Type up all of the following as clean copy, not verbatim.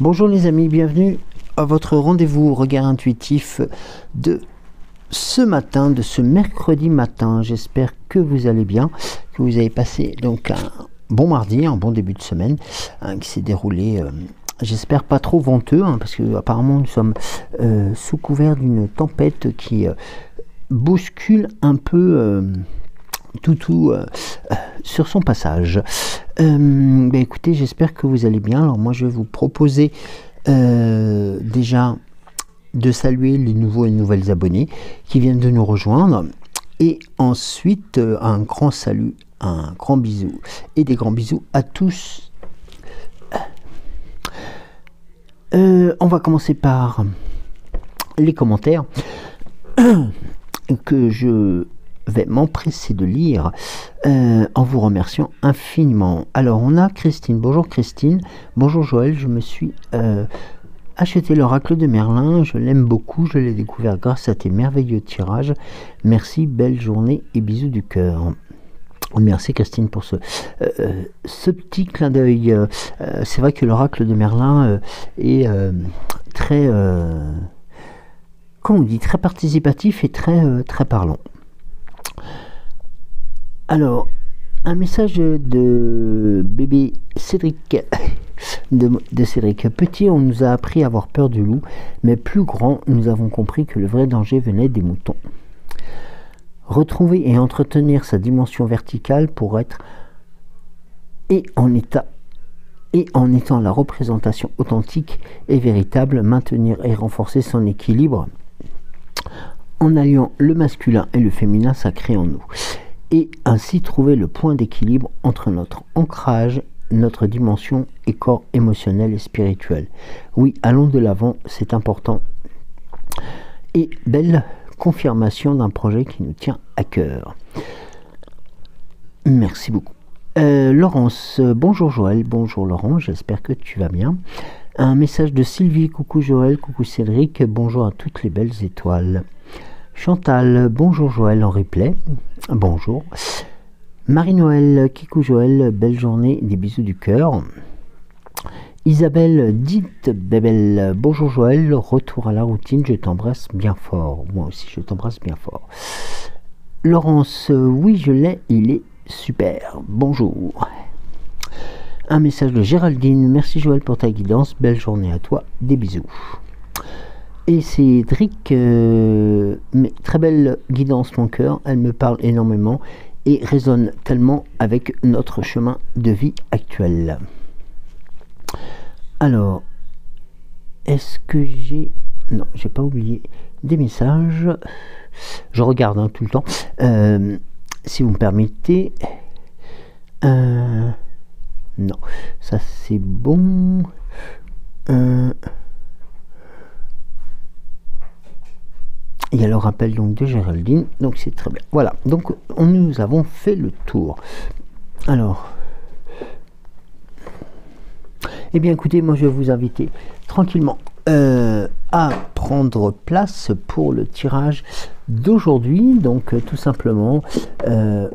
Bonjour les amis, bienvenue à votre rendez-vous regard intuitif de ce matin, de ce mercredi matin. J'espère que vous allez bien, que vous avez passé donc un bon mardi, un bon début de semaine qui s'est déroulé, j'espère pas trop venteux, parce que apparemment nous sommes sous couvert d'une tempête qui bouscule un peu tout sur son passage. Écoutez, j'espère que vous allez bien. Alors moi je vais vous proposer déjà de saluer les nouveaux et nouvelles abonnés qui viennent de nous rejoindre, et ensuite un grand salut, un grand bisou et des grands bisous à tous. On va commencer par les commentaires que je vais m'empresser de lire en vous remerciant infiniment. Alors on a Christine. Bonjour Christine. Bonjour Joël. Je me suis acheté l'oracle de Merlin. Je l'aime beaucoup. Je l'ai découvert grâce à tes merveilleux tirages. Merci, belle journée et bisous du cœur. Merci Christine pour ce petit clin d'œil. C'est vrai que l'oracle de Merlin est très comment on dit, très participatif et très parlant. Alors, un message de bébé Cédric, de Cédric. Petit, on nous a appris à avoir peur du loup, mais plus grand, nous avons compris que le vrai danger venait des moutons. Retrouver et entretenir sa dimension verticale pour être en étant la représentation authentique et véritable, maintenir et renforcer son équilibre en alliant le masculin et le féminin sacré en nous, et ainsi trouver le point d'équilibre entre notre ancrage, notre dimension et corps émotionnel et spirituel. Oui, allons de l'avant, c'est important. Et belle confirmation d'un projet qui nous tient à cœur. Merci beaucoup. Laurence, bonjour Joël, bonjour Laurent, j'espère que tu vas bien. Un message de Sylvie, coucou Joël, coucou Cédric, bonjour à toutes les belles étoiles. Chantal, bonjour Joël en replay, bonjour. Marie-Noël, coucou Joël, belle journée, des bisous du cœur. Isabelle, dite Bébel, bonjour Joël, retour à la routine, je t'embrasse bien fort. Moi aussi je t'embrasse bien fort. Laurence, oui je l'ai, il est super, bonjour. Un message de Géraldine, merci Joël pour ta guidance, belle journée à toi, des bisous. Et Cédric, mais très belle guidance mon cœur, elle me parle énormément et résonne tellement avec notre chemin de vie actuel. Alors, est-ce que j'ai... Non, j'ai pas oublié des messages. Je regarde tout le temps. Si vous me permettez... non, ça c'est bon. Il y a le rappel donc de Géraldine, donc c'est très bien. Voilà, donc nous avons fait le tour. Alors, eh bien écoutez, moi je vais vous inviter tranquillement à prendre place pour le tirage d'aujourd'hui. Donc tout simplement je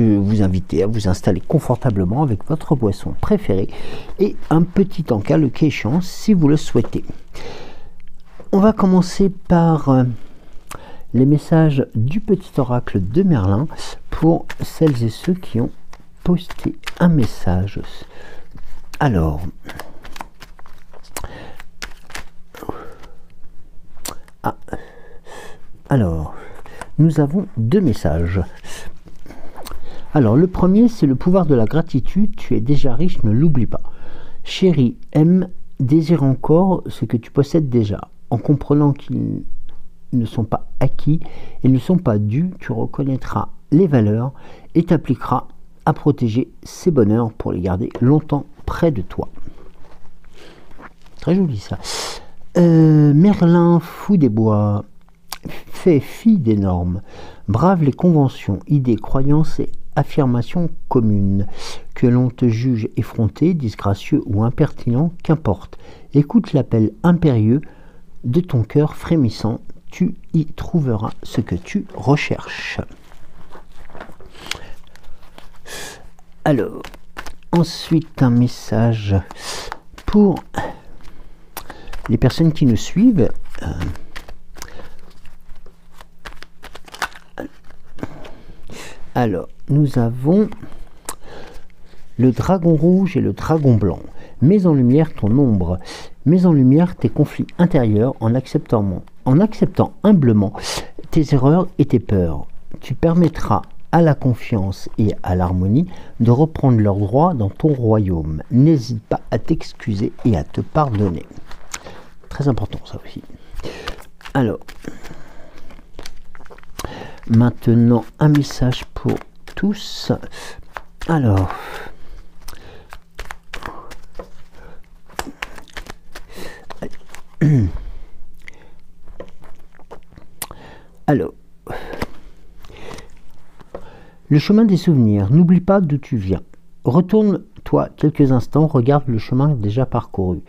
vais vous inviter à vous installer confortablement avec votre boisson préférée et un petit encas le cas échéant si vous le souhaitez. On va commencer par les messages du petit oracle de Merlin pour celles et ceux qui ont posté un message. Alors, nous avons deux messages. Alors, le premier, c'est le pouvoir de la gratitude. Tu es déjà riche, ne l'oublie pas. Chérie, aime, désire encore ce que tu possèdes déjà. En comprenant qu'ils ne sont pas acquis et ne sont pas dus, tu reconnaîtras les valeurs et t'appliqueras à protéger ces bonheurs pour les garder longtemps près de toi. Très joli ça. Merlin, fou des bois, fait fi des normes, brave les conventions, idées, croyances et affirmations communes. Que l'on te juge effronté, disgracieux ou impertinent, qu'importe. Écoute l'appel impérieux de ton cœur frémissant, tu y trouveras ce que tu recherches. Alors, ensuite un message pour les personnes qui nous suivent. Alors, nous avons le dragon rouge et le dragon blanc. Mets en lumière ton ombre, mets en lumière tes conflits intérieurs en acceptant humblement tes erreurs et tes peurs. Tu permettras à la confiance et à l'harmonie de reprendre leurs droits dans ton royaume. N'hésite pas à t'excuser et à te pardonner. Très important ça aussi. Alors, maintenant un message pour tous. Alors, le chemin des souvenirs. N'oublie pas d'où tu viens. Retourne-toi quelques instants, regarde le chemin déjà parcouru.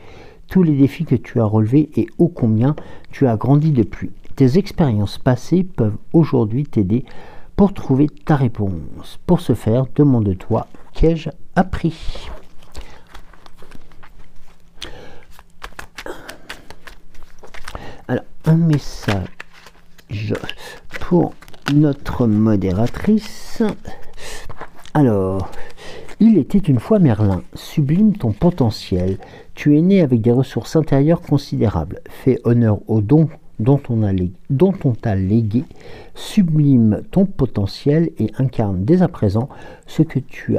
Tous les défis que tu as relevés et ô combien tu as grandi depuis. Tes expériences passées peuvent aujourd'hui t'aider pour trouver ta réponse. Pour ce faire, demande-toi, qu'ai-je appris ? Alors, un message pour notre modératrice. Alors, il était une fois Merlin, sublime ton potentiel. Tu es né avec des ressources intérieures considérables. Fais honneur aux dons dont on t'a légué, sublime ton potentiel et incarne dès à présent ce que tu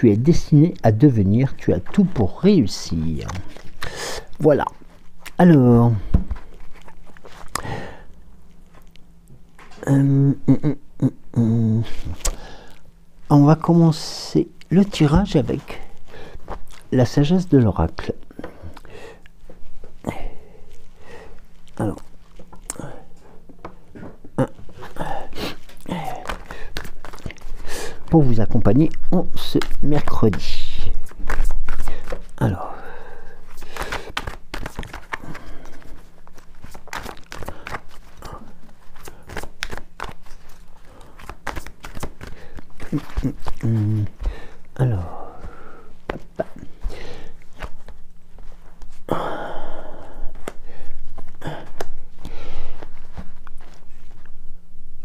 es destiné à devenir. Tu as tout pour réussir. Voilà. Alors, on va commencer le tirage avec la sagesse de l'oracle. Alors, pour vous accompagner en ce mercredi. Alors,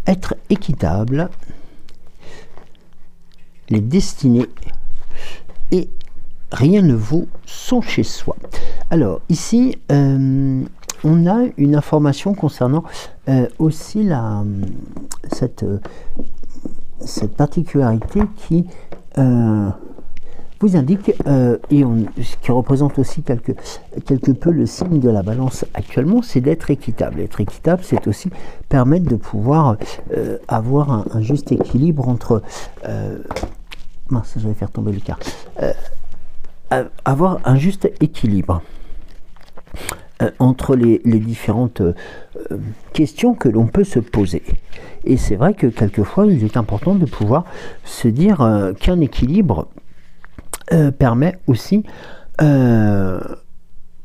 être équitable, les destinées et rien ne vaut son chez soi. Alors ici on a une information concernant aussi cette particularité qui vous indique, qui représente aussi quelque peu le signe de la balance actuellement, c'est d'être équitable. Être équitable, c'est aussi permettre de pouvoir avoir un juste équilibre entre... mince, je vais faire tomber le quart. Avoir un juste équilibre entre les différentes questions que l'on peut se poser. Et c'est vrai que quelquefois, il est important de pouvoir se dire qu'un équilibre permet aussi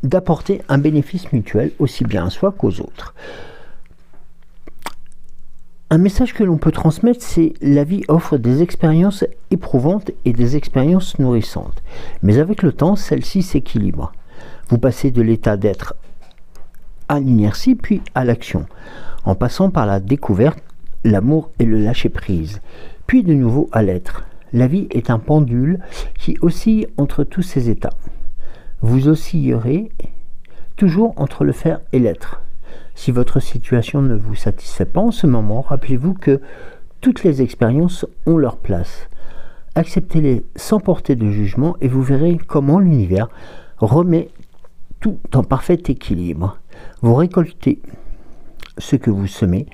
d'apporter un bénéfice mutuel aussi bien à soi qu'aux autres. Un message que l'on peut transmettre, c'est la vie offre des expériences éprouvantes et des expériences nourrissantes. Mais avec le temps, celle-ci s'équilibre. Vous passez de l'état d'être à l'inertie, puis à l'action, en passant par la découverte, l'amour et le lâcher-prise, puis de nouveau à l'être. La vie est un pendule qui oscille entre tous ces états. Vous oscillerez toujours entre le faire et l'être. Si votre situation ne vous satisfait pas en ce moment, rappelez-vous que toutes les expériences ont leur place. Acceptez-les sans porter de jugement et vous verrez comment l'univers remet tout en parfait équilibre. Vous récoltez ce que vous semez.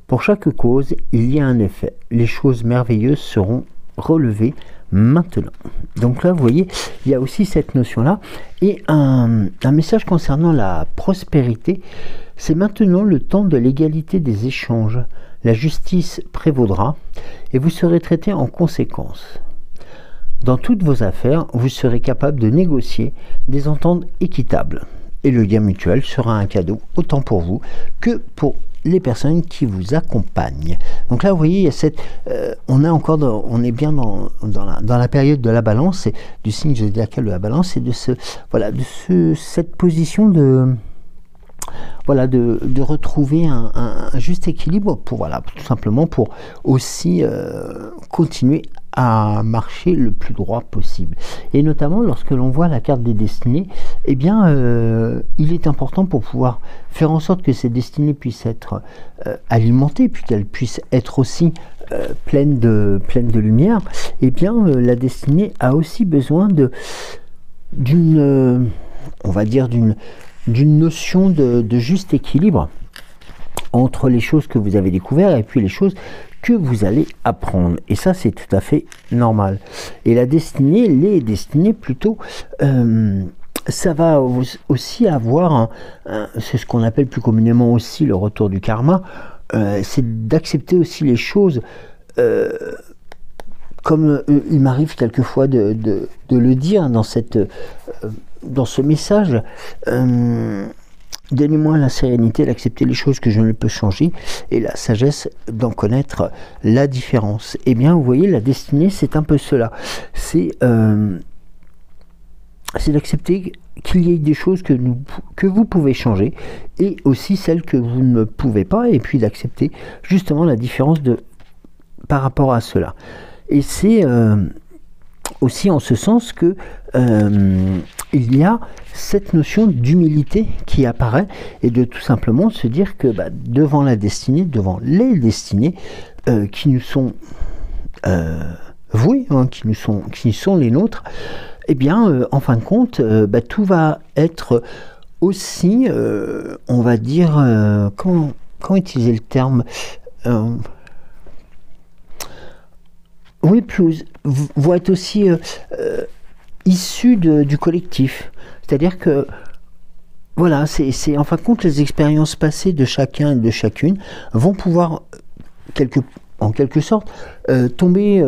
Pour chaque cause, il y a un effet. Les choses merveilleuses seront relevées maintenant. Donc là, vous voyez, il y a aussi cette notion-là. Et un message concernant la prospérité, c'est maintenant le temps de l'égalité des échanges. La justice prévaudra et vous serez traité en conséquence. Dans toutes vos affaires, vous serez capable de négocier des ententes équitables. Et le gain mutuel sera un cadeau autant pour vous que pour les personnes qui vous accompagnent. Donc là, vous voyez, il y a on est bien dans la période de la balance, et du signe zodiacal de la balance, et de cette position de retrouver un juste équilibre pour tout simplement pour aussi continuer à marcher le plus droit possible. Et notamment lorsque l'on voit la carte des destinées, eh bien il est important, pour pouvoir faire en sorte que ces destinées puissent être alimentées, puis qu'elles puissent être aussi pleines de lumière, eh bien la destinée a aussi besoin d'une notion de juste équilibre entre les choses que vous avez découvertes et puis les choses que vous allez apprendre. Et ça, c'est tout à fait normal. Et les destinées plutôt, ça va aussi avoir, c'est ce qu'on appelle plus communément aussi le retour du karma, c'est d'accepter aussi les choses comme il m'arrive quelquefois de le dire dans ce message. Donnez-moi la sérénité d'accepter les choses que je ne peux changer, et la sagesse d'en connaître la différence. Eh bien, vous voyez, la destinée, c'est un peu cela. C'est d'accepter qu'il y ait des choses que vous pouvez changer, et aussi celles que vous ne pouvez pas, et puis d'accepter justement la différence par rapport à cela. Et c'est aussi en ce sens que il y a cette notion d'humilité qui apparaît, et de tout simplement se dire que devant la destinée, devant les destinées qui nous sont vouées, qui sont les nôtres, eh bien en fin de compte, tout va être aussi, on va dire, comment utiliser le terme, oui, plus vont être aussi issus du collectif. C'est-à-dire que, voilà, c'est en fin de compte, les expériences passées de chacun et de chacune vont pouvoir, en quelque sorte, tomber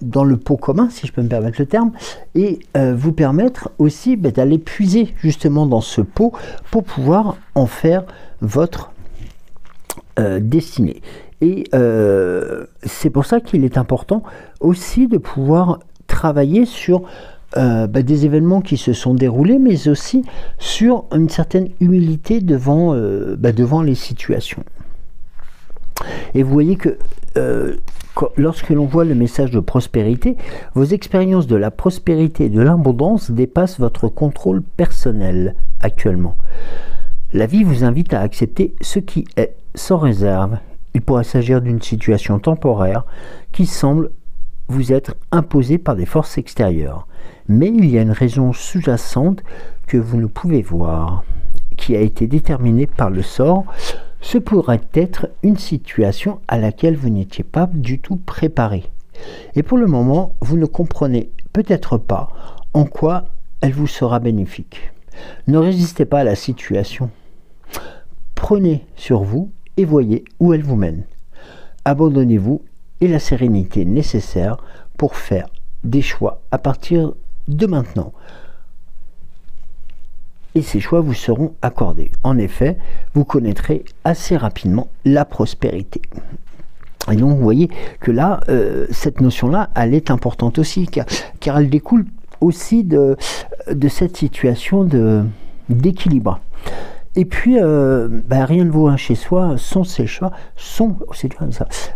dans le pot commun, si je peux me permettre le terme, et vous permettre aussi d'aller puiser justement dans ce pot pour pouvoir en faire votre destinée. Et c'est pour ça qu'il est important aussi de pouvoir travailler sur des événements qui se sont déroulés, mais aussi sur une certaine humilité devant les situations. Et vous voyez que lorsque l'on voit le message de prospérité, vos expériences de la prospérité et de l'abondance dépassent votre contrôle personnel actuellement. La vie vous invite à accepter ce qui est sans réserve. Il pourrait s'agir d'une situation temporaire qui semble vous être imposée par des forces extérieures. Mais il y a une raison sous-jacente que vous ne pouvez voir, qui a été déterminée par le sort. Ce pourrait être une situation à laquelle vous n'étiez pas du tout préparé. Et pour le moment, vous ne comprenez peut-être pas en quoi elle vous sera bénéfique. Ne résistez pas à la situation. Prenez sur vous et voyez où elle vous mène. Abandonnez-vous et la sérénité nécessaire pour faire des choix à partir de maintenant. Et ces choix vous seront accordés. En effet, vous connaîtrez assez rapidement la prospérité. Et donc vous voyez que là, cette notion-là, elle est importante aussi, car elle découle aussi de cette situation d'équilibre. Et puis, rien ne vaut chez soi sans ses choix,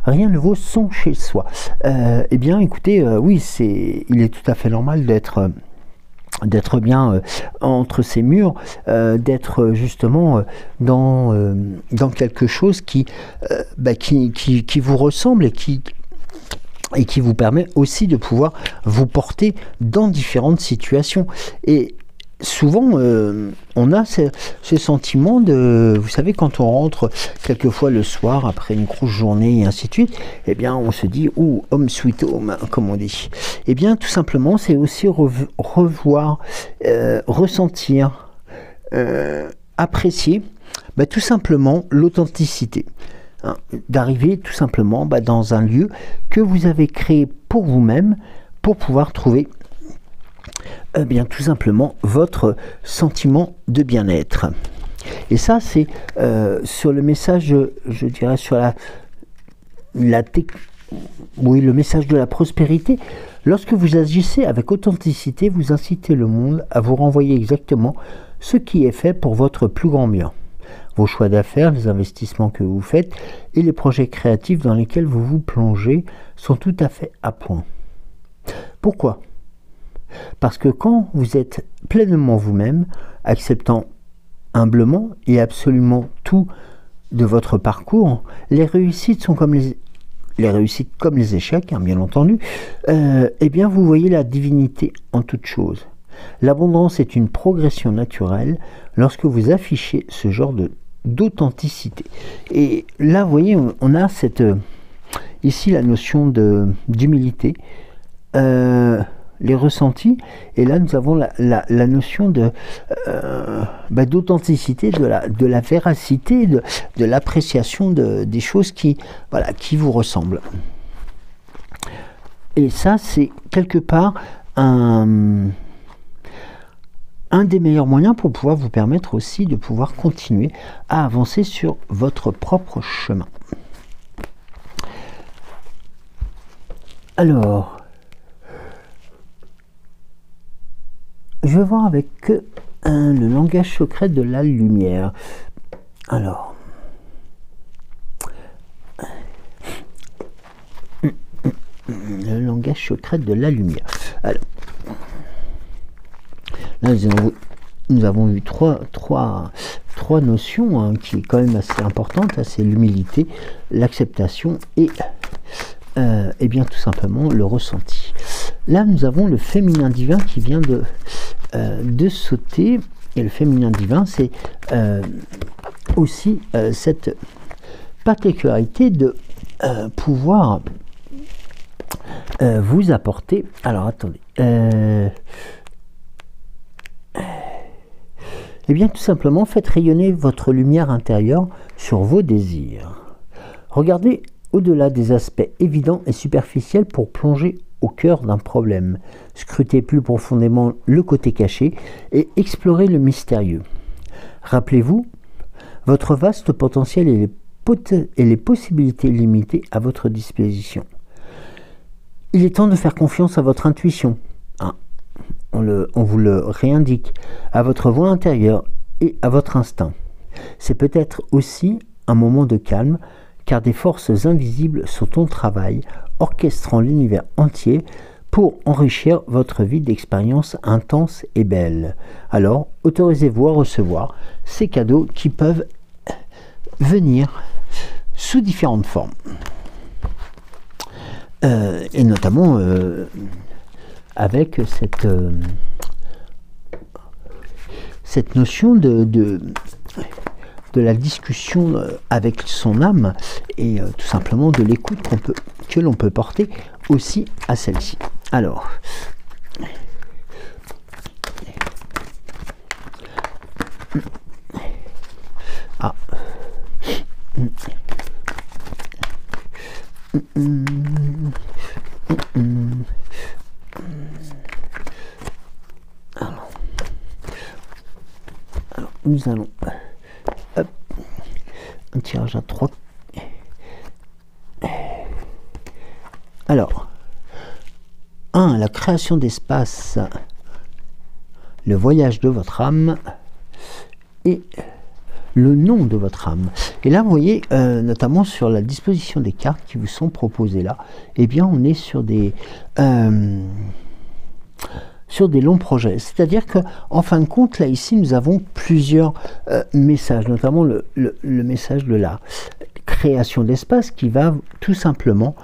rien ne vaut son chez soi. Eh bien, écoutez, oui, il est tout à fait normal d'être bien entre ces murs, d'être justement dans quelque chose qui vous ressemble et qui vous permet aussi de pouvoir vous porter dans différentes situations. Et souvent, on a ce sentiment vous savez, quand on rentre quelquefois le soir après une grosse journée et ainsi de suite, eh bien, on se dit, home sweet home, comme on dit. Eh bien, tout simplement, c'est aussi revoir, ressentir, apprécier, tout simplement l'authenticité. Hein, d'arriver tout simplement dans un lieu que vous avez créé pour vous-même, pour pouvoir trouver tout simplement votre sentiment de bien-être. Et ça, c'est sur le message, je dirais, sur oui, le message de la prospérité. Lorsque vous agissez avec authenticité, vous incitez le monde à vous renvoyer exactement ce qui est fait pour votre plus grand bien. Vos choix d'affaires, les investissements que vous faites et les projets créatifs dans lesquels vous vous plongez sont tout à fait à point. Pourquoi ? Parce que quand vous êtes pleinement vous-même, acceptant humblement et absolument tout de votre parcours, les réussites sont comme les échecs, hein, bien entendu, eh bien vous voyez la divinité en toute chose. L'abondance est une progression naturelle lorsque vous affichez ce genre d'authenticité. Et là, vous voyez, on a ici la notion d'humilité, les ressentis, et là nous avons la notion d'authenticité, de la véracité, de l'appréciation des choses qui vous ressemblent. Et ça, c'est quelque part un des meilleurs moyens pour pouvoir vous permettre aussi de pouvoir continuer à avancer sur votre propre chemin. Alors, je vais voir avec le langage secret de la lumière. Alors, le langage secret de la lumière. Alors, là, nous avons vu trois notions, hein, qui est quand même assez importante. C'est l'humilité, l'acceptation et bien tout simplement le ressenti. Là, nous avons le féminin divin qui vient de sauter. Et le féminin divin, c'est aussi cette particularité de pouvoir vous apporter. Alors, attendez. Eh bien, tout simplement, faites rayonner votre lumière intérieure sur vos désirs. Regardez au-delà des aspects évidents et superficiels pour plonger au cœur d'un problème. Scrutez plus profondément le côté caché et explorez le mystérieux. Rappelez-vous, votre vaste potentiel et les possibilités limitées à votre disposition. Il est temps de faire confiance à votre intuition. On vous le réindique, à votre voix intérieure et à votre instinct. C'est peut-être aussi un moment de calme, car des forces invisibles sont au travail, orchestrant l'univers entier pour enrichir votre vie d'expériences intenses et belles. Alors, autorisez-vous à recevoir ces cadeaux qui peuvent venir sous différentes formes. Et notamment avec cette notion de la discussion avec son âme et tout simplement de l'écoute que l'on peut porter aussi à celle-ci. Alors, alors nous allons un tirage à 3. Alors, 1. La création d'espace, le voyage de votre âme et le nom de votre âme. Et là, vous voyez, notamment sur la disposition des cartes qui vous sont proposées là, eh bien, on est sur des longs projets. C'est-à-dire que, en fin de compte, là, ici, nous avons plusieurs messages, notamment le message de la création d'espace qui va tout simplement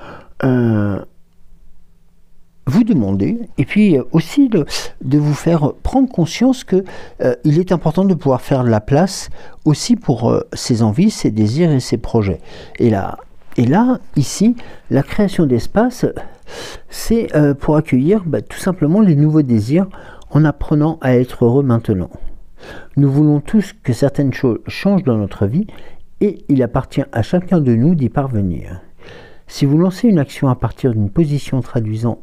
vous demander, et puis aussi de vous faire prendre conscience que il est important de pouvoir faire de la place aussi pour ses envies, ses désirs et ses projets. Et là, ici, la création d'espace, c'est pour accueillir tout simplement les nouveaux désirs en apprenant à être heureux maintenant. Nous voulons tous que certaines choses changent dans notre vie et il appartient à chacun de nous d'y parvenir. Si vous lancez une action à partir d'une position traduisant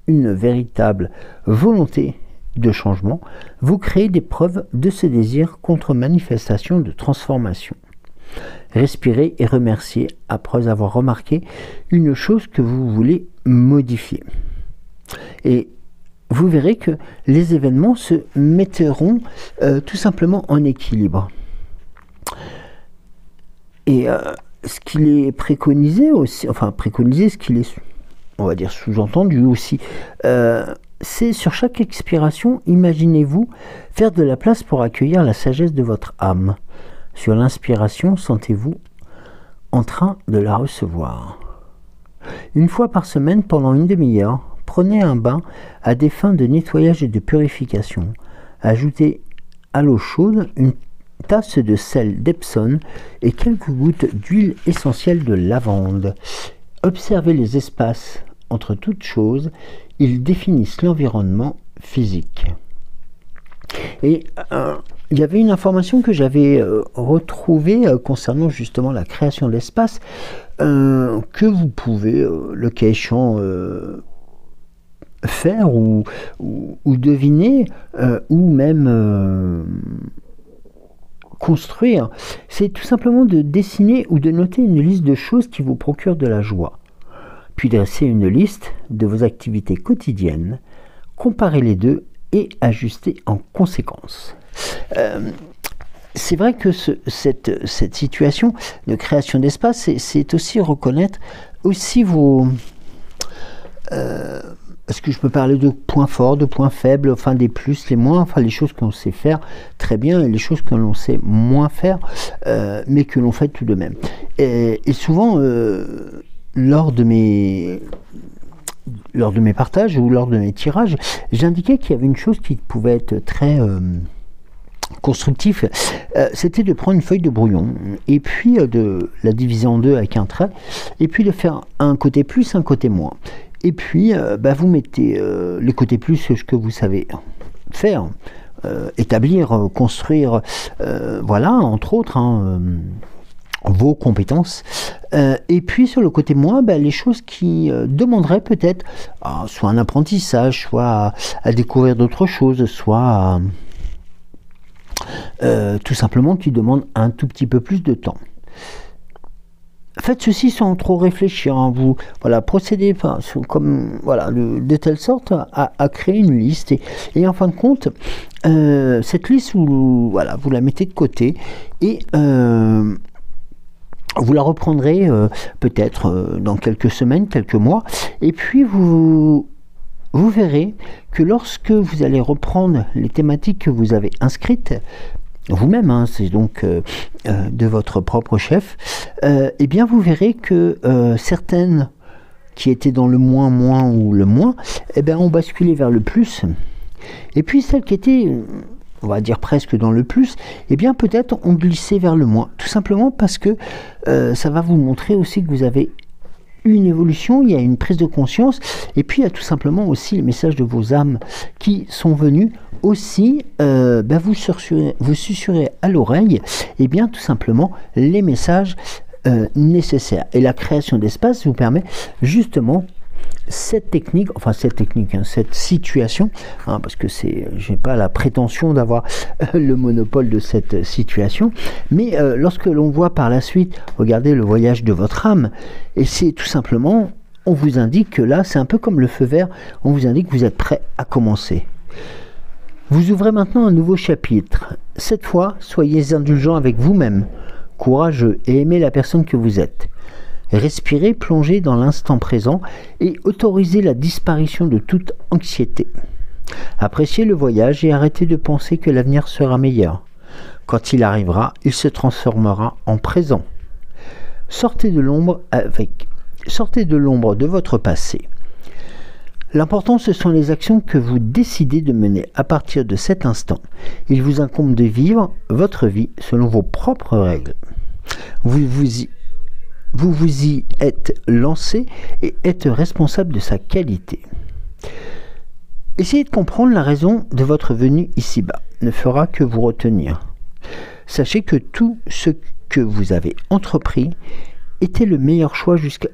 une véritable volonté de changement, vous créez des preuves de ce désir contre manifestation de transformation. Respirez et remerciez après avoir remarqué une chose que vous voulez modifier. Et vous verrez que les événements se mettront tout simplement en équilibre. Et ce qu'il est préconisé aussi, enfin préconisé, ce qu'il est, on va dire, sous-entendu aussi, c'est sur chaque expiration, imaginez-vous faire de la place pour accueillir la sagesse de votre âme. Sur l'inspiration, sentez-vous en train de la recevoir. Une fois par semaine, pendant une demi-heure, prenez un bain à des fins de nettoyage et de purification. Ajoutez à l'eau chaude une tasse de sel d'Epsom et quelques gouttes d'huile essentielle de lavande. Observez les espaces entre toutes choses, ils définissent l'environnement physique. Et il y avait une information que j'avais retrouvée concernant justement la création d'espace que vous pouvez, le cas échéant, faire ou deviner ou même construire. C'est tout simplement de dessiner ou de noter une liste de choses qui vous procurent de la joie. Puis dresser une liste de vos activités quotidiennes, comparer les deux et ajuster en conséquence. C'est vrai que cette situation de création d'espace, c'est aussi reconnaître aussi vos... Est-ce que je peux parler de points forts, de points faibles, enfin des plus, les moins, enfin les choses qu'on sait faire très bien et les choses que l'on sait moins faire, mais que l'on fait tout de même. Et souvent, lors de mes partages ou lors de mes tirages, j'indiquais qu'il y avait une chose qui pouvait être très constructif, c'était de prendre une feuille de brouillon et puis de la diviser en deux avec un trait et puis de faire un côté plus, un côté moins. Et puis vous mettez les côtés plus, ce que vous savez faire, établir, construire, voilà, entre autres, vos compétences. Et puis sur le côté moins, les choses qui demanderaient peut-être soit un apprentissage, soit à découvrir d'autres choses, soit tout simplement qui demandent un tout petit peu plus de temps. Faites ceci sans trop réfléchir. Vous procédez de telle sorte à créer une liste et en fin de compte, cette liste vous la mettez de côté et vous la reprendrez peut-être dans quelques semaines, quelques mois, et puis vous verrez que lorsque vous allez reprendre les thématiques que vous avez inscrites, vous-même, c'est donc de votre propre chef, vous verrez que certaines qui étaient dans le moins ou le moins, ont basculé vers le plus. Et puis celles qui étaient, on va dire presque dans le plus, peut-être ont glissé vers le moins. Tout simplement parce que ça va vous montrer aussi que vous avez une évolution, il y a une prise de conscience, et puis il y a tout simplement aussi les messages de vos âmes qui sont venus aussi vous susurrer à l'oreille tout simplement les messages nécessaires. Et la création d'espace vous permet justement cette situation, parce que j'ai pas la prétention d'avoir le monopole de cette situation, mais lorsque l'on voit par la suite, regardez le voyage de votre âme, et c'est tout simplement, on vous indique que là, c'est un peu comme le feu vert, on vous indique que vous êtes prêt à commencer. Vous ouvrez maintenant un nouveau chapitre. Cette fois, soyez indulgent avec vous-même, courageux et aimez la personne que vous êtes. Respirez, plongez dans l'instant présent et autorisez la disparition de toute anxiété. Appréciez le voyage et arrêtez de penser que l'avenir sera meilleur. Quand il arrivera, il se transformera en présent. Sortez de l'ombre de votre passé. L'important, ce sont les actions que vous décidez de mener à partir de cet instant. Il vous incombe de vivre votre vie selon vos propres règles. Vous vous y êtes lancé et êtes responsable de sa qualité. Essayez de comprendre la raison de votre venue ici-bas, ne fera que vous retenir. Sachez que tout ce que vous avez entrepris était le meilleur choix jusqu'à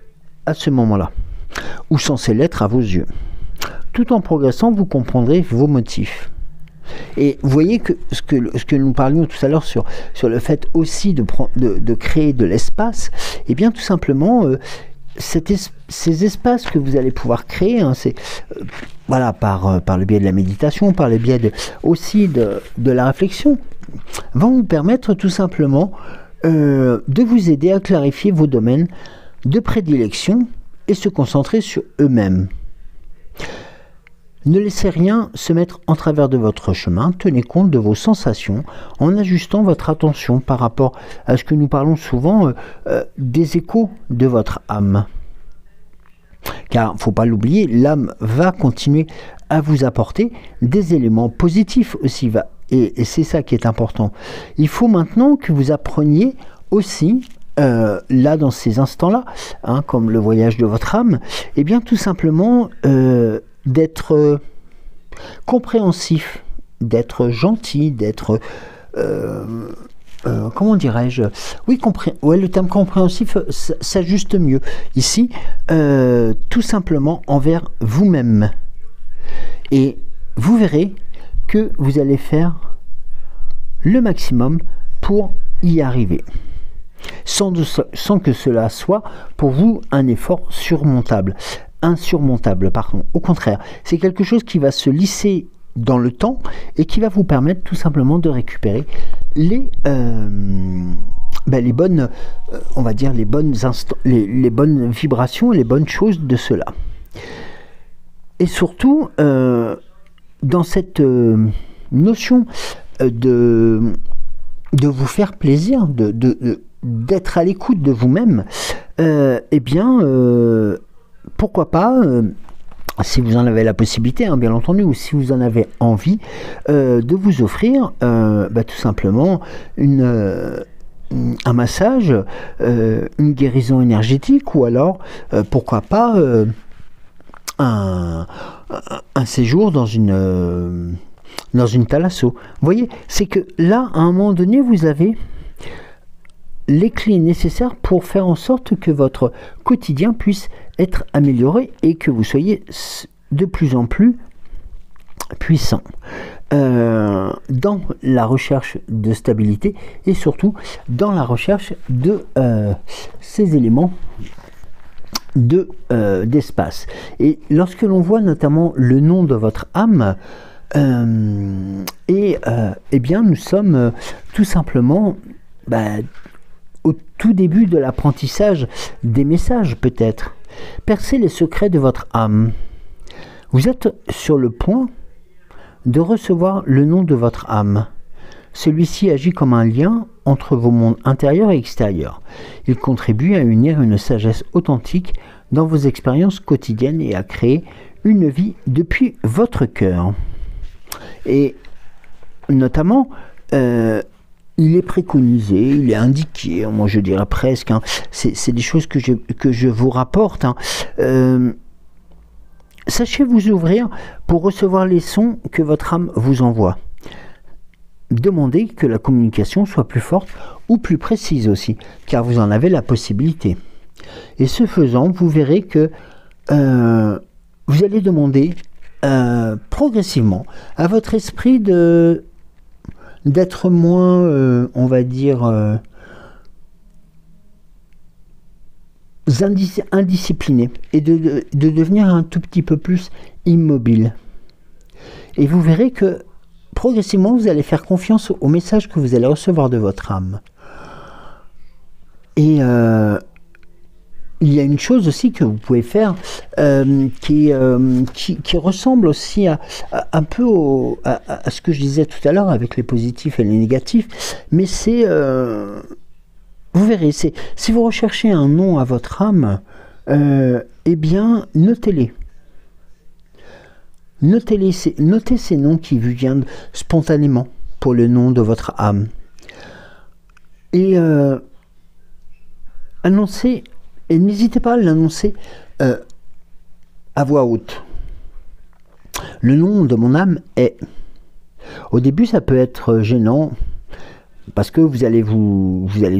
ce moment-là, ou censé l'être à vos yeux. tout en progressant, vous comprendrez vos motifs. Et vous voyez que ce que nous parlions tout à l'heure sur le fait aussi de créer de l'espace, et bien tout simplement, ces espaces que vous allez pouvoir créer, hein, voilà, par le biais de la méditation, par le biais aussi de la réflexion, vont vous permettre tout simplement de vous aider à clarifier vos domaines de prédilection et se concentrer sur eux-mêmes. Ne laissez rien se mettre en travers de votre chemin, tenez compte de vos sensations en ajustant votre attention par rapport à ce que nous parlons souvent des échos de votre âme. Car, il ne faut pas l'oublier, l'âme va continuer à vous apporter des éléments positifs aussi, et c'est ça qui est important. Il faut maintenant que vous appreniez aussi, là dans ces instants-là, hein, comme le voyage de votre âme, et bien tout simplement d'être compréhensif, d'être gentil, d'être comment dirais-je, oui, ouais, le terme compréhensif s'ajuste mieux ici, tout simplement envers vous-même, et vous verrez que vous allez faire le maximum pour y arriver, sans que cela soit pour vous un effort insurmontable, pardon. Au contraire, c'est quelque chose qui va se lisser dans le temps et qui va vous permettre tout simplement de récupérer les bonnes, on va dire les bonnes vibrations, les bonnes choses de cela. Et surtout, dans cette notion de vous faire plaisir, d'être à l'écoute de vous-même, eh bien, pourquoi pas, si vous en avez la possibilité, hein, bien entendu, ou si vous en avez envie, de vous offrir tout simplement un massage, une guérison énergétique, ou alors, pourquoi pas, un séjour dans une thalasso. Vous voyez, c'est que là, à un moment donné, vous avez les clés nécessaires pour faire en sorte que votre quotidien puisse être amélioré et que vous soyez de plus en plus puissant dans la recherche de stabilité et surtout dans la recherche de ces éléments d'espace. Et lorsque l'on voit notamment le nom de votre âme, eh bien nous sommes tout simplement au tout début de l'apprentissage des messages, peut-être. Percez les secrets de votre âme. Vous êtes sur le point de recevoir le nom de votre âme. Celui-ci agit comme un lien entre vos mondes intérieurs et extérieurs. Il contribue à unir une sagesse authentique dans vos expériences quotidiennes et à créer une vie depuis votre cœur. Et notamment, il est préconisé, il est indiqué, moi je dirais presque, hein, c'est des choses que je vous rapporte. Hein. Sachez vous ouvrir pour recevoir les sons que votre âme vous envoie. Demandez que la communication soit plus forte ou plus précise aussi, car vous en avez la possibilité. Et ce faisant, vous verrez que vous allez demander progressivement à votre esprit d'être moins, on va dire, indiscipliné et de devenir un tout petit peu plus immobile. Et vous verrez que progressivement, vous allez faire confiance au message que vous allez recevoir de votre âme. Et il y a une chose aussi que vous pouvez faire qui ressemble aussi un peu à ce que je disais tout à l'heure avec les positifs et les négatifs, mais c'est, vous verrez, si vous recherchez un nom à votre âme, eh bien, notez-les. Notez ces noms qui vous viennent spontanément pour le nom de votre âme. Et annoncez, et n'hésitez pas à l'annoncer à voix haute. Le nom de mon âme est... Au début, ça peut être gênant, parce que vous allez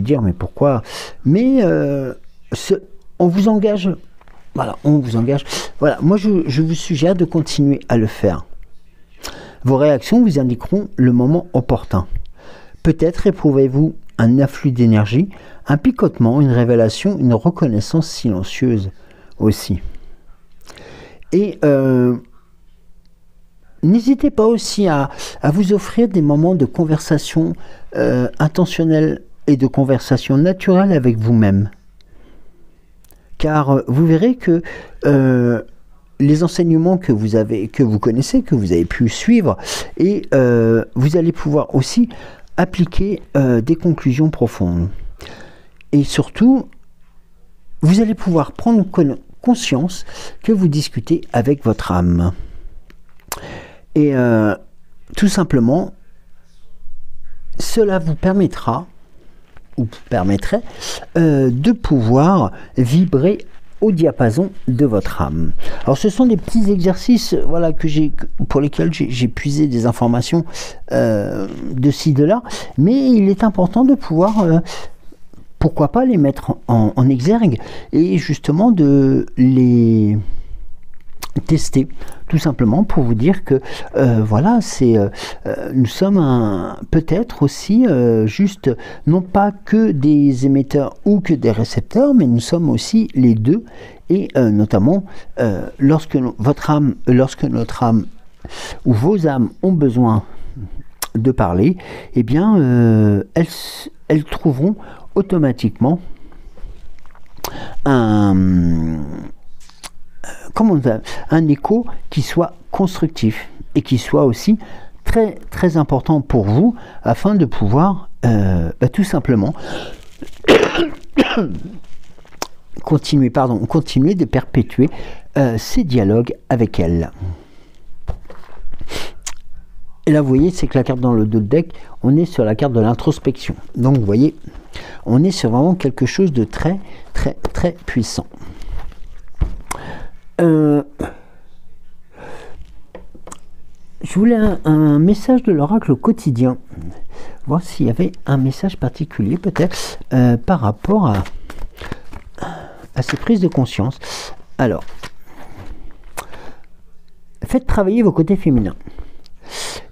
dire, mais pourquoi? Mais on vous engage Voilà, on vous engage. Voilà, moi je vous suggère de continuer à le faire. Vos réactions vous indiqueront le moment opportun. Peut-être éprouvez-vous un afflux d'énergie, un picotement, une révélation, une reconnaissance silencieuse aussi. Et n'hésitez pas aussi à vous offrir des moments de conversation intentionnelle et de conversation naturelle avec vous-même. Car vous verrez que les enseignements que vous connaissez, que vous avez pu suivre, et vous allez pouvoir aussi appliquer des conclusions profondes. Et surtout, vous allez pouvoir prendre conscience que vous discutez avec votre âme. Et tout simplement, cela vous permettra, ou permettrait, de pouvoir vibrer au diapason de votre âme. Alors ce sont des petits exercices voilà, pour lesquels j'ai puisé des informations de ci, de là, mais il est important de pouvoir, pourquoi pas, les mettre en exergue et justement de les tester, tout simplement pour vous dire que voilà, nous sommes peut-être aussi juste non pas que des émetteurs ou que des récepteurs, mais nous sommes aussi les deux, et notamment lorsque notre âme ou vos âmes ont besoin de parler, eh bien elles trouveront automatiquement un écho qui soit constructif et qui soit aussi très très important pour vous, afin de pouvoir tout simplement continuer de perpétuer ces dialogues avec elle. Et là vous voyez, c'est que la carte dans le dos de deck, on est sur la carte de l'introspection, donc vous voyez, on est sur vraiment quelque chose de très très très puissant. Je voulais un message de l'oracle quotidien, voir s'il y avait un message particulier peut-être par rapport à ces prises de conscience. Alors, faites travailler vos côtés féminins,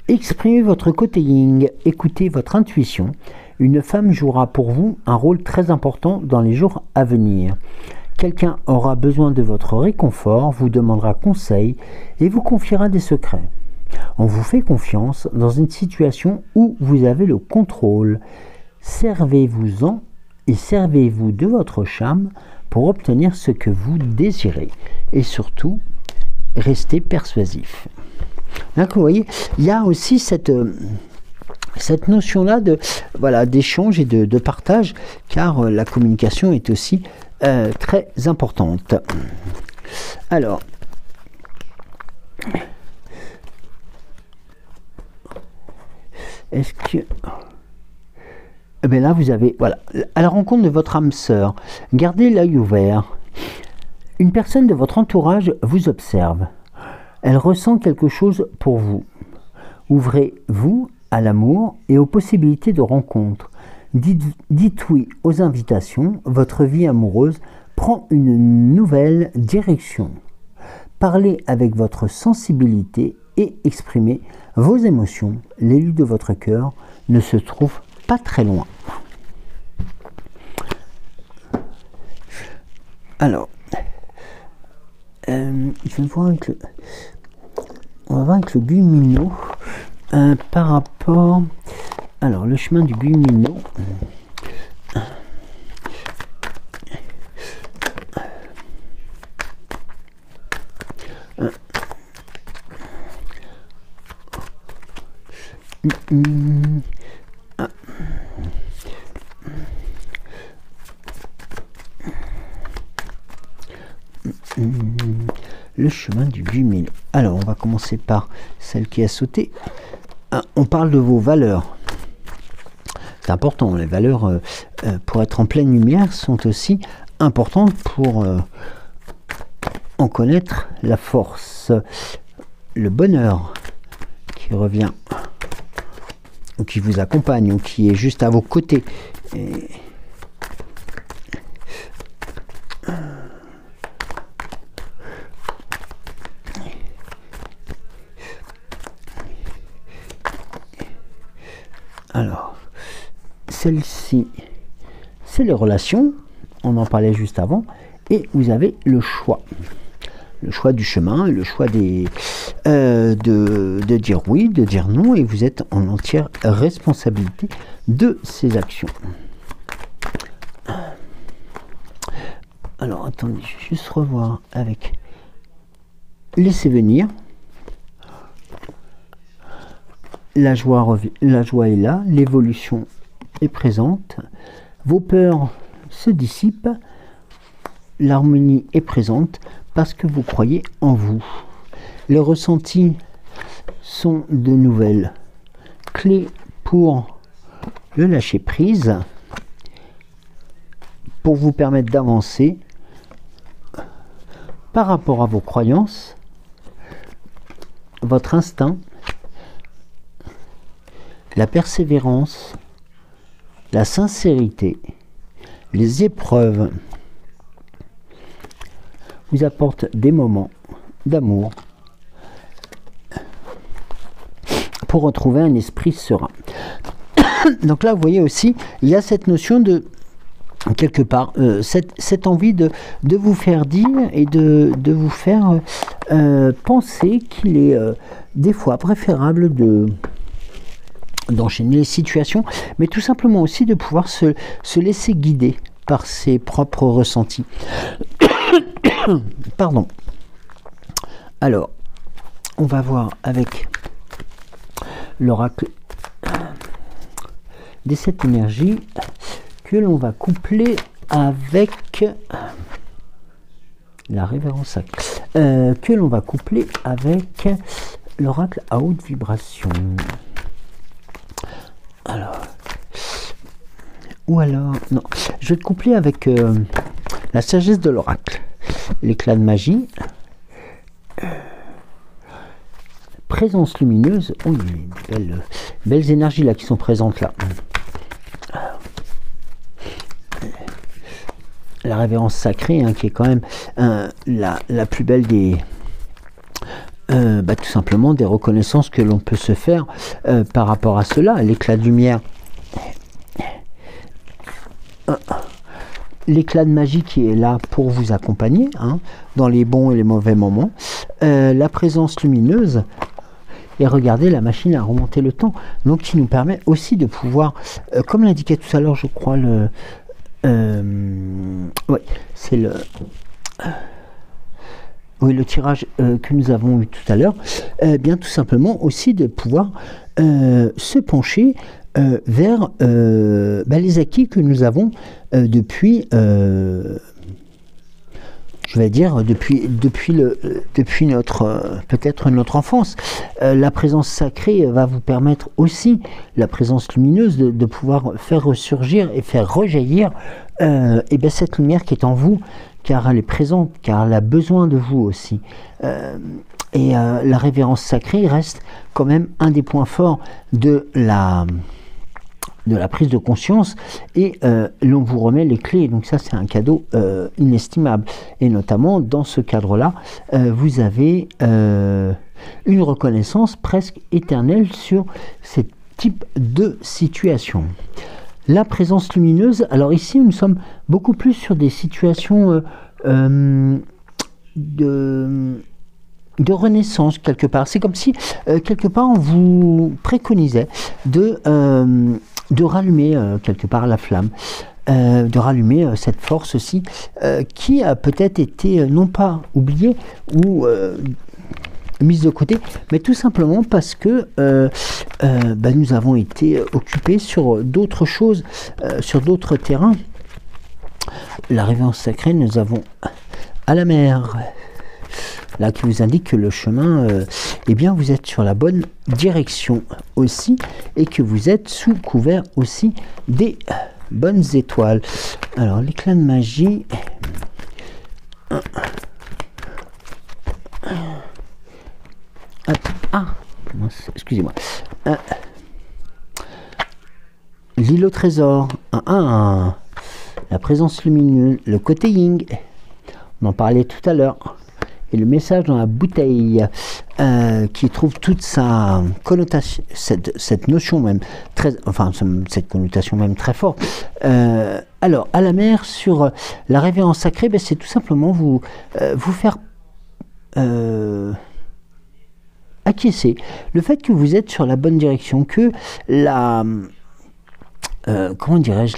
exprimez votre côté yin, écoutez votre intuition. Une femme jouera pour vous un rôle très important dans les jours à venir. Quelqu'un aura besoin de votre réconfort, vous demandera conseil et vous confiera des secrets. On vous fait confiance dans une situation où vous avez le contrôle. Servez-vous-en et servez-vous de votre charme pour obtenir ce que vous désirez. Et surtout, restez persuasif. Donc, vous voyez, il y a aussi cette notion-là d'échange et de partage, car la communication est aussi très importante. Alors, est-ce que... Eh bien là, vous avez... Voilà, à la rencontre de votre âme sœur, gardez l'œil ouvert. Une personne de votre entourage vous observe. Elle ressent quelque chose pour vous. Ouvrez-vous à l'amour et aux possibilités de rencontre. Dites oui aux invitations, votre vie amoureuse prend une nouvelle direction. Parlez avec votre sensibilité et exprimez vos émotions. L'élu de votre cœur ne se trouve pas très loin. Alors, je vais voir on va voir avec le Gumino par rapport... Alors, le chemin du Gumino. Le chemin du Gumino. Alors, on va commencer par celle qui a sauté. On parle de vos valeurs. C'est important, les valeurs, pour être en pleine lumière, sont aussi importantes pour en connaître la force, le bonheur qui revient, ou qui vous accompagne, ou qui est juste à vos côtés. Alors, celle-ci, c'est les relations. On en parlait juste avant. Et vous avez le choix. Le choix du chemin, le choix de dire oui, de dire non. Et vous êtes en entière responsabilité de ces actions. Alors, attendez, je vais juste revoir avec laissez venir. La joie est là, l'évolution est présente, vos peurs se dissipent, l'harmonie est présente parce que vous croyez en vous. Les ressentis sont de nouvelles clés pour le lâcher prise, pour vous permettre d'avancer par rapport à vos croyances, votre instinct, la persévérance, la sincérité, les épreuves vous apportent des moments d'amour pour retrouver un esprit serein. Donc là, vous voyez aussi, il y a cette notion de, quelque part, cette envie de vous faire dire et de vous faire penser qu'il est des fois préférable d'enchaîner les situations, mais tout simplement aussi de pouvoir se laisser guider par ses propres ressentis. Pardon. Alors, on va voir avec l'oracle des 7 énergies que l'on va coupler avec la révérence sacrée, que l'on va coupler avec l'oracle à haute vibration. Alors, ou alors, non, je vais te coupler avec la sagesse de l'oracle, l'éclat de magie, présence lumineuse. Oh, il y a des belles énergies là qui sont présentes là. La révérence sacrée, hein, qui est quand même la plus belle des... tout simplement des reconnaissances que l'on peut se faire par rapport à cela. L'éclat de lumière, l'éclat de magie qui est là pour vous accompagner, hein, dans les bons et les mauvais moments, la présence lumineuse, et regardez la machine à remonter le temps, donc qui nous permet aussi de pouvoir, comme l'indiquait tout à l'heure, je crois, ouais, c'est le... Oui, le tirage que nous avons eu tout à l'heure, bien tout simplement aussi de pouvoir se pencher vers les acquis que nous avons depuis, je vais dire, depuis notre, peut-être notre enfance. La présence sacrée va vous permettre aussi, la présence lumineuse, de pouvoir faire ressurgir et faire rejaillir cette lumière qui est en vous, car elle est présente, car elle a besoin de vous aussi. La révérence sacrée reste quand même un des points forts de la prise de conscience, et l'on vous remet les clés. Donc ça, c'est un cadeau inestimable. Et notamment, dans ce cadre-là, vous avez une reconnaissance presque éternelle sur ce type de situation. La présence lumineuse, alors ici nous sommes beaucoup plus sur des situations de renaissance quelque part. C'est comme si quelque part on vous préconisait de rallumer quelque part la flamme, de rallumer cette force aussi qui a peut-être été non pas oubliée ou mise de côté, mais tout simplement parce que nous avons été occupés sur d'autres choses, sur d'autres terrains. La révérence sacrée, nous avons à la mer, là qui vous indique que le chemin, eh bien vous êtes sur la bonne direction aussi, et que vous êtes sous couvert aussi des bonnes étoiles. Alors l'éclat de magie, excusez-moi. L'île au trésor. La présence lumineuse. Le côté yin. On en parlait tout à l'heure. Et le message dans la bouteille. qui trouve toute sa connotation, cette notion même très, enfin cette connotation même très forte. Alors, à la mer, sur la révérence sacrée, ben, c'est tout simplement vous faire acquiescer le fait que vous êtes sur la bonne direction, que la comment dirais-je,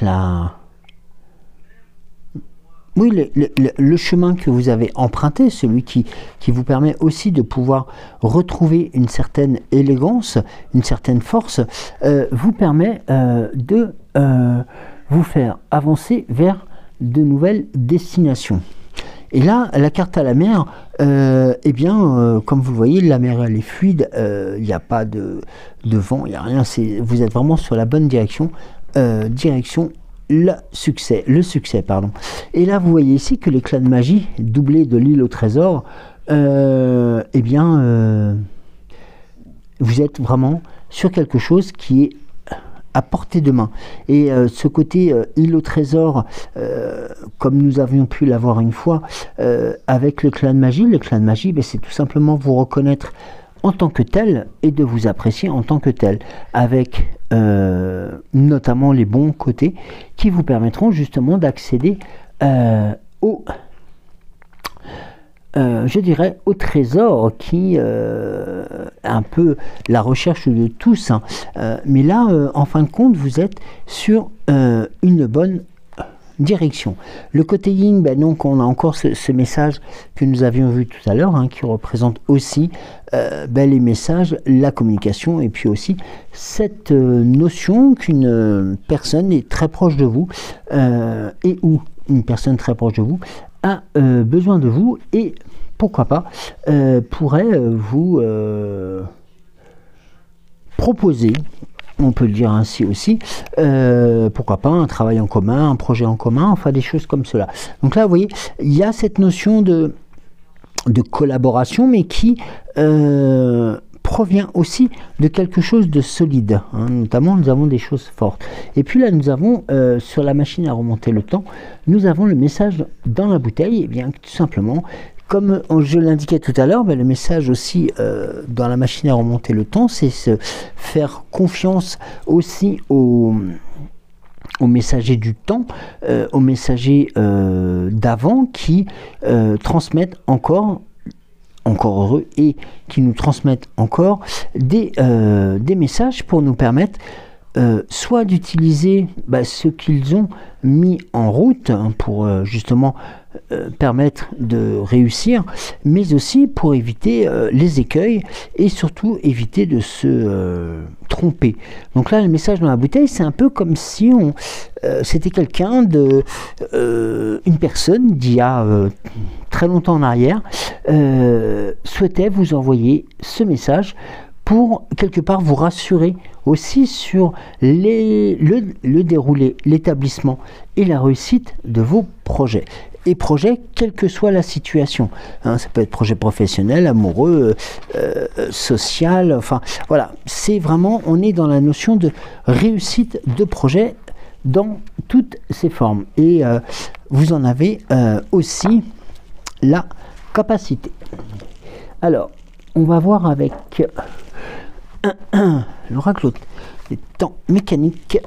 oui, le chemin que vous avez emprunté, celui qui vous permet aussi de pouvoir retrouver une certaine élégance, une certaine force, vous permet de vous faire avancer vers de nouvelles destinations. Et là, la carte à la mer, eh bien, comme vous le voyez, la mer elle est fluide, il n'y a pas de vent, il n'y a rien, vous êtes vraiment sur la bonne direction, direction le succès, pardon. Et là, vous voyez ici que l'éclat de magie, doublé de l'île au trésor, eh bien, vous êtes vraiment sur quelque chose qui est à portée de main. Et ce côté île au trésor, comme nous avions pu l'avoir une fois, avec l'éclat de magie, ben, c'est tout simplement vous reconnaître en tant que tel et de vous apprécier en tant que tel, avec notamment les bons côtés qui vous permettront justement d'accéder je dirais au trésor qui est un peu la recherche de tous, hein. Mais là en fin de compte vous êtes sur une bonne direction. Le côté yin, ben donc on a encore ce message que nous avions vu tout à l'heure, hein, qui représente aussi ben les messages, la communication, et puis aussi cette notion qu'une personne est très proche de vous, et ou une personne très proche de vous a besoin de vous, et pourquoi pas pourrait vous proposer, on peut le dire ainsi aussi, pourquoi pas un travail en commun, un projet en commun, enfin des choses comme cela. Donc là, vous voyez, il y a cette notion de collaboration, mais qui provient aussi de quelque chose de solide, hein. Notamment, nous avons des choses fortes. Et puis là, nous avons, sur la machine à remonter le temps, nous avons le message dans la bouteille, et bien tout simplement, comme je l'indiquais tout à l'heure, ben, le message aussi dans la machine à remonter le temps, c'est se faire confiance aussi aux messagers du temps, aux messagers d'avant qui transmettent encore heureux, et qui nous transmettent encore des messages pour nous permettre soit d'utiliser ce qu'ils ont mis en route, hein, pour justement permettre de réussir, mais aussi pour éviter les écueils et surtout éviter de se tromper. Donc là, le message dans la bouteille, c'est un peu comme si c'était quelqu'un une personne d'il y a très longtemps en arrière souhaitait vous envoyer ce message pour quelque part vous rassurer aussi sur le déroulé, l'établissement et la réussite de vos projets. Et projets, quelle que soit la situation, hein, ça peut être projet professionnel, amoureux, social, enfin voilà, c'est vraiment, on est dans la notion de réussite de projet dans toutes ses formes, et vous en avez aussi la capacité. Alors, on va voir avec l'oracle des temps mécaniques.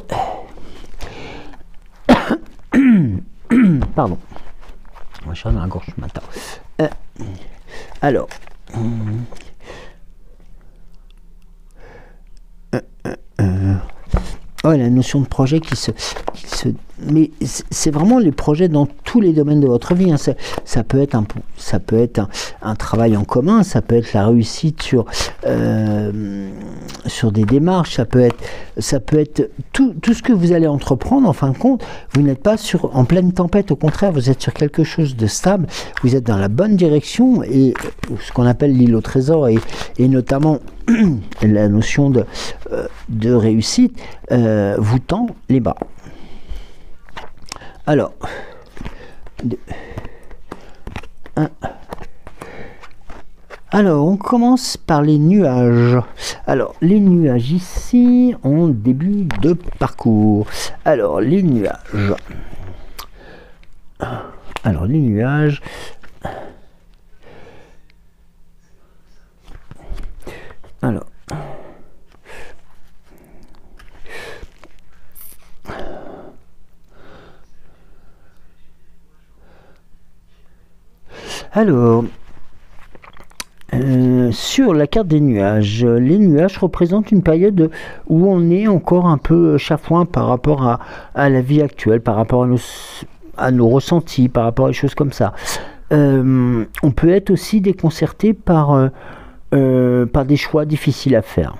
Pardon. On va chercher dans la gorge ce matin. Alors. La notion de projet mais c'est vraiment les projets dans tous les domaines de votre vie, hein. Ça peut être un travail en commun, ça peut être la réussite sur des démarches, ça peut être tout ce que vous allez entreprendre. En fin de compte, vous n'êtes pas en pleine tempête, au contraire, vous êtes sur quelque chose de stable, vous êtes dans la bonne direction, et ce qu'on appelle l'île au trésor, et notamment la notion de réussite vous tend les bras. Alors, on commence par les nuages. Alors, les nuages ici, en début de parcours. Alors, les nuages. Alors. Alors, sur la carte des nuages, les nuages représentent une période où on est encore un peu chafouin par rapport à la vie actuelle, par rapport à nos ressentis, par rapport à des choses comme ça. On peut être aussi déconcerté par des choix difficiles à faire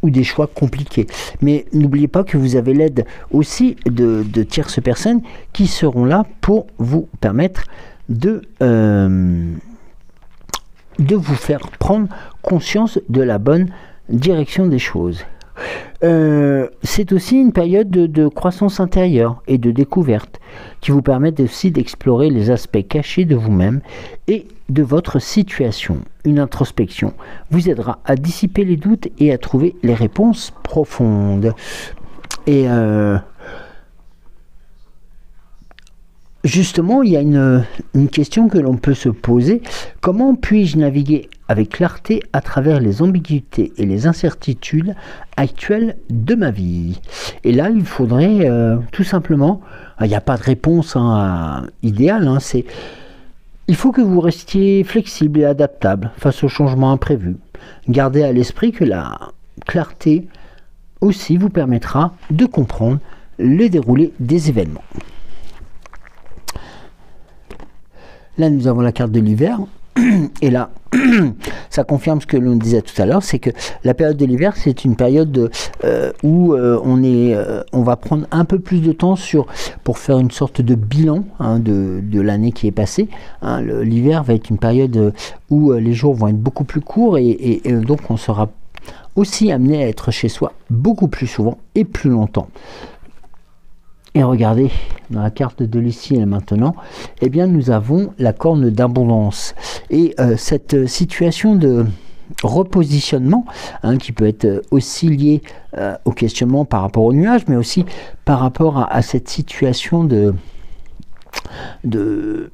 ou des choix compliqués. Mais n'oubliez pas que vous avez l'aide aussi de tierces personnes qui seront là pour vous permettre de vous faire prendre conscience de la bonne direction des choses. C'est aussi une période de croissance intérieure et de découverte qui vous permettent aussi d'explorer les aspects cachés de vous-même et de votre situation. Une introspection vous aidera à dissiper les doutes et à trouver les réponses profondes. Et justement, il y a une question que l'on peut se poser. Comment puis-je naviguer avec clarté à travers les ambiguïtés et les incertitudes actuelles de ma vie? Et là, il faudrait tout simplement, il n'y a pas de réponse idéale, il faut que vous restiez flexible et adaptable face aux changements imprévus. Gardez à l'esprit que la clarté aussi vous permettra de comprendre le déroulé des événements. Là, nous avons la carte de l'hiver. Et là, ça confirme ce que l'on disait tout à l'heure, c'est que la période de l'hiver, c'est une période où on va prendre un peu plus de temps pour faire une sorte de bilan de l'année qui est passée. L'hiver va être une période où les jours vont être beaucoup plus courts et donc on sera aussi amené à être chez soi beaucoup plus souvent et plus longtemps. Et regardez, dans la carte de l'ici et maintenant, eh bien, nous avons la corne d'abondance. Et cette situation de repositionnement, qui peut être aussi lié au questionnement par rapport aux nuages, mais aussi par rapport à cette situation de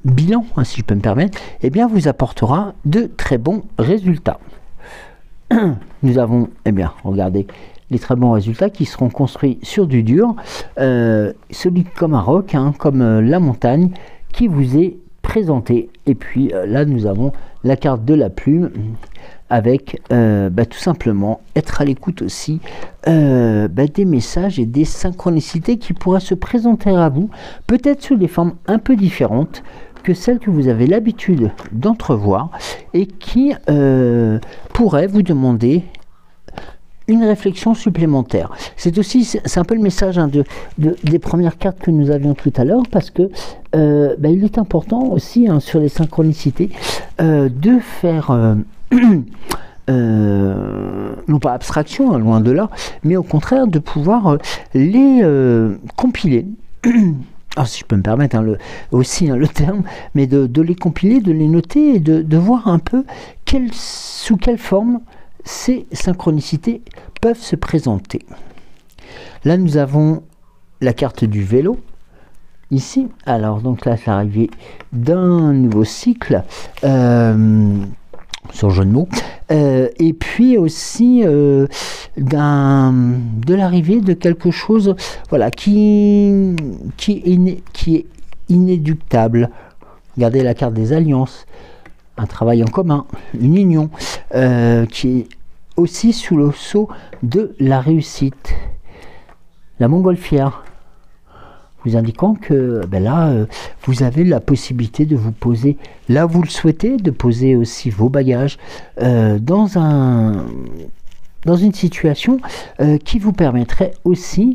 bilan, si je peux me permettre, eh bien, vous apportera de très bons résultats. Nous avons, eh bien, regardez, les très bons résultats qui seront construits sur du dur, solide comme un roc, comme la montagne qui vous est présentée. Et puis là, nous avons la carte de la plume avec tout simplement être à l'écoute aussi des messages et des synchronicités qui pourraient se présenter à vous, peut-être sous des formes un peu différentes que celles que vous avez l'habitude d'entrevoir et qui pourraient vous demander une réflexion supplémentaire. C'est un peu le message des premières cartes que nous avions tout à l'heure, parce que il est important aussi sur les synchronicités de faire non pas abstraction, loin de là, mais au contraire de pouvoir les compiler. Alors, si je peux me permettre le terme, mais de les compiler, de les noter et de voir un peu sous quelle forme ces synchronicités peuvent se présenter. Là, nous avons la carte du vélo, ici. Alors, donc là, c'est l'arrivée d'un nouveau cycle, sur jeu de mots, et puis aussi de l'arrivée de quelque chose qui est inéluctable. Regardez la carte des alliances, un travail en commun, une union, qui est aussi sous le sceau de la réussite. La montgolfière, vous indiquant que vous avez la possibilité de vous poser là où vous le souhaitez, de poser aussi vos bagages dans une situation qui vous permettrait aussi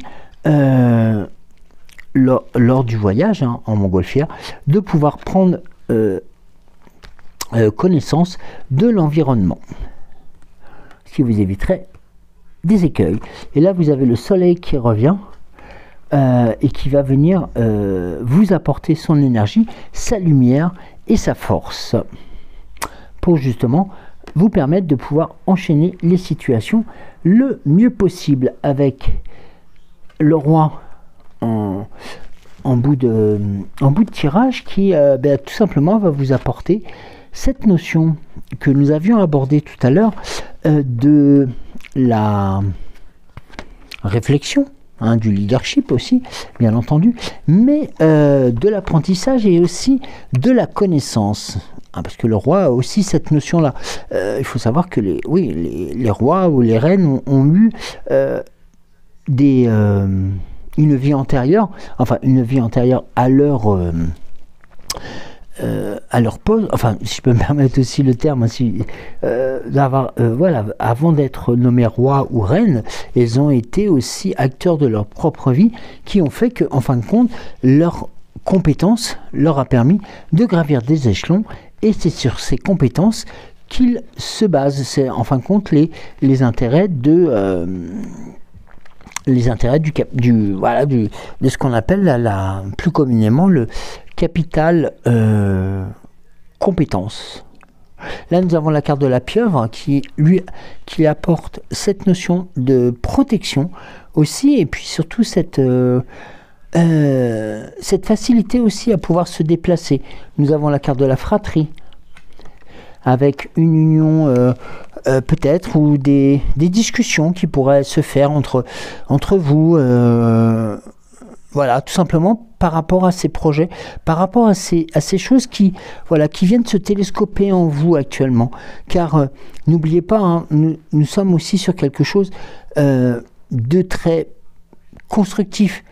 lors du voyage en montgolfière de pouvoir prendre connaissance de l'environnement, ce qui vous éviterait des écueils. Et là, vous avez le soleil qui revient et qui va venir vous apporter son énergie, sa lumière et sa force pour justement vous permettre de pouvoir enchaîner les situations le mieux possible, avec le roi en bout de tirage qui tout simplement va vous apporter cette notion que nous avions abordée tout à l'heure de la réflexion, du leadership aussi, bien entendu, mais de l'apprentissage et aussi de la connaissance. Parce que le roi a aussi cette notion-là. Il faut savoir que les rois ou les reines ont eu une vie antérieure, à leur poste, si je peux me permettre aussi le terme, avant d'être nommés roi ou reine, ils ont été aussi acteurs de leur propre vie, qui ont fait que, en fin de compte, leur compétence leur a permis de gravir des échelons, et c'est sur ces compétences qu'ils se basent. C'est en fin de compte les intérêts de ce qu'on appelle plus communément le capital compétence. Là, nous avons la carte de la pieuvre qui apporte cette notion de protection aussi, et puis surtout cette facilité aussi à pouvoir se déplacer. Nous avons la carte de la fratrie, avec une union peut-être, ou des discussions qui pourraient se faire entre vous, tout simplement par rapport à ces projets, par rapport à ces choses qui viennent se télescoper en vous actuellement. Car n'oubliez pas, nous sommes aussi sur quelque chose de très constructif.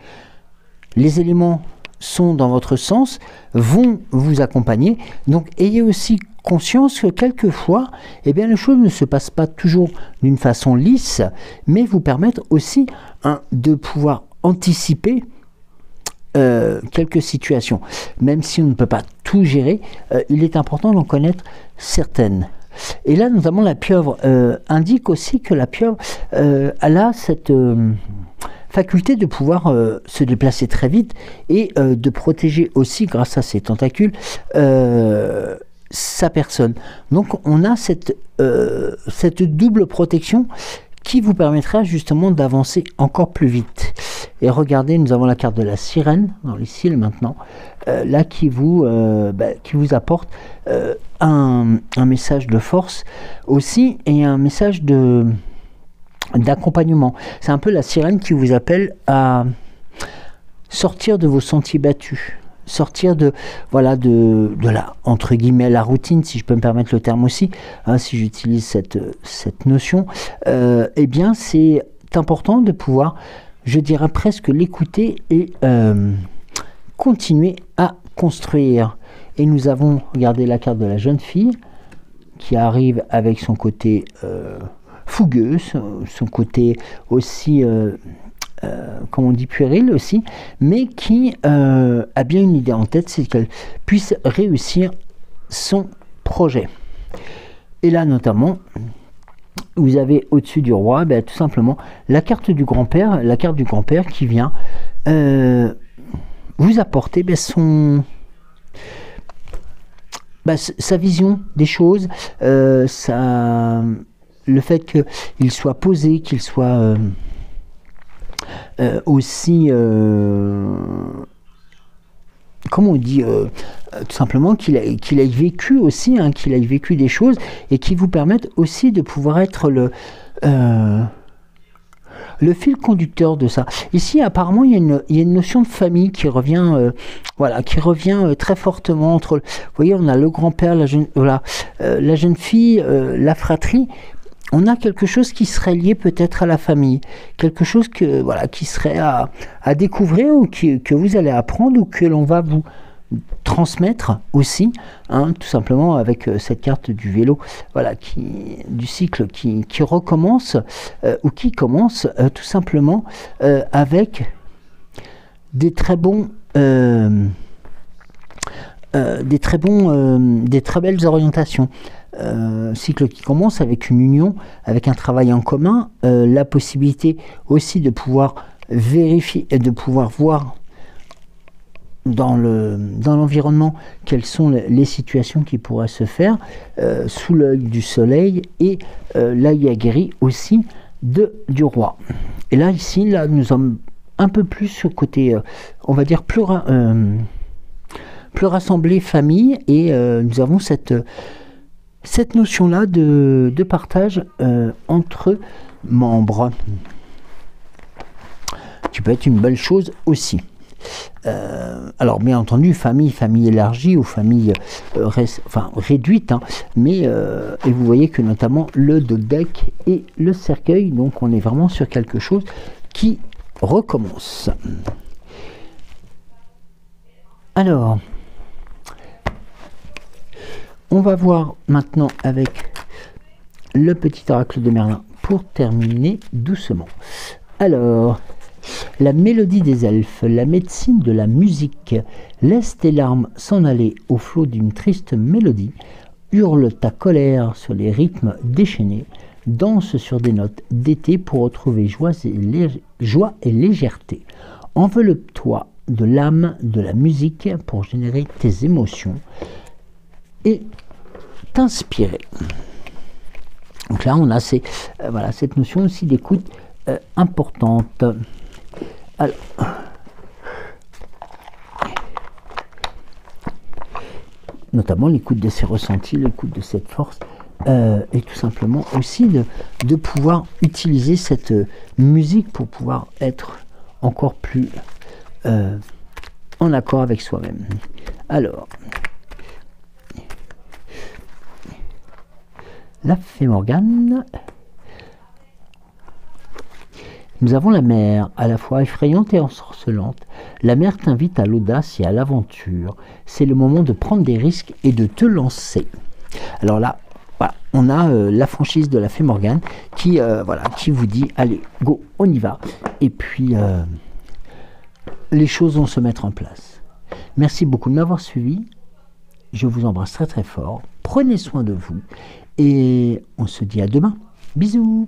Les éléments sont dans votre sens, vont vous accompagner, donc ayez aussi conscience que quelquefois, les choses ne se passent pas toujours d'une façon lisse, mais vous permettent aussi de pouvoir anticiper quelques situations. Même si on ne peut pas tout gérer, il est important d'en connaître certaines. Et là, nous avons la pieuvre, indique aussi que la pieuvre, elle a cette faculté de pouvoir se déplacer très vite et de protéger aussi, grâce à ses tentacules, sa personne. Donc on a cette double protection qui vous permettra justement d'avancer encore plus vite. Et regardez, nous avons la carte de la sirène dans les cils maintenant, là qui vous apporte un message de force aussi, et un message d'accompagnement. C'est un peu la sirène qui vous appelle à sortir de vos sentiers battus, sortir de la, entre guillemets, la routine, si je peux me permettre le terme aussi, si j'utilise cette notion. C'est important de pouvoir, je dirais presque, l'écouter et continuer à construire. Et nous avons regardé la carte de la jeune fille qui arrive avec son côté fougueux, son côté aussi comme on dit puéril aussi, mais qui a bien une idée en tête, c'est qu'elle puisse réussir son projet. Et là notamment, vous avez au-dessus du roi, tout simplement la carte du grand-père, qui vient vous apporter sa vision des choses, le fait qu'il soit posé, qu'il soit aussi, comment on dit, tout simplement qu'il ait vécu aussi, qu'il ait vécu des choses, et qui vous permettent aussi de pouvoir être le fil conducteur de ça. Ici, apparemment, il y a une notion de famille qui revient, très fortement entre. Vous voyez, on a le grand-père, la jeune fille, la fratrie. On a quelque chose qui serait lié peut-être à la famille, quelque chose qui serait à découvrir, ou que vous allez apprendre, ou que l'on va vous transmettre aussi, tout simplement avec cette carte du vélo, du cycle qui recommence, ou qui commence tout simplement avec des très belles orientations. Cycle qui commence avec une union, avec un travail en commun, la possibilité aussi de pouvoir vérifier et de pouvoir voir dans l'environnement quelles sont les situations qui pourraient se faire sous l'œil du soleil, et l'œil aguerri aussi du roi. Et là, plus rassembler famille, et nous avons cette notion-là de partage entre membres, qui peut être une belle chose aussi. Alors bien entendu, famille élargie ou famille réduite, hein, mais et vous voyez que notamment le dodeck et le cercueil, donc on est vraiment sur quelque chose qui recommence. Alors, on va voir maintenant avec le petit oracle de Merlin pour terminer doucement. Alors, la mélodie des elfes, la médecine de la musique, laisse tes larmes s'en aller au flot d'une triste mélodie, hurle ta colère sur les rythmes déchaînés, danse sur des notes d'été pour retrouver joie et légèreté. Enveloppe-toi de l'âme de la musique pour générer tes émotions et t'inspirer. Donc là, on a cette notion aussi d'écoute importante. Alors, notamment l'écoute de ses ressentis, l'écoute de cette force, et tout simplement aussi de pouvoir utiliser cette musique pour pouvoir être encore plus en accord avec soi-même. Alors, la fée Morgane. Nous avons la mer, à la fois effrayante et ensorcelante. La mer t'invite à l'audace et à l'aventure. C'est le moment de prendre des risques et de te lancer. Alors là, voilà, on a la franchise de la fée Morgane qui vous dit, allez, go, on y va. Et puis, les choses vont se mettre en place. Merci beaucoup de m'avoir suivi. Je vous embrasse très très fort. Prenez soin de vous. Et on se dit à demain. Bisous.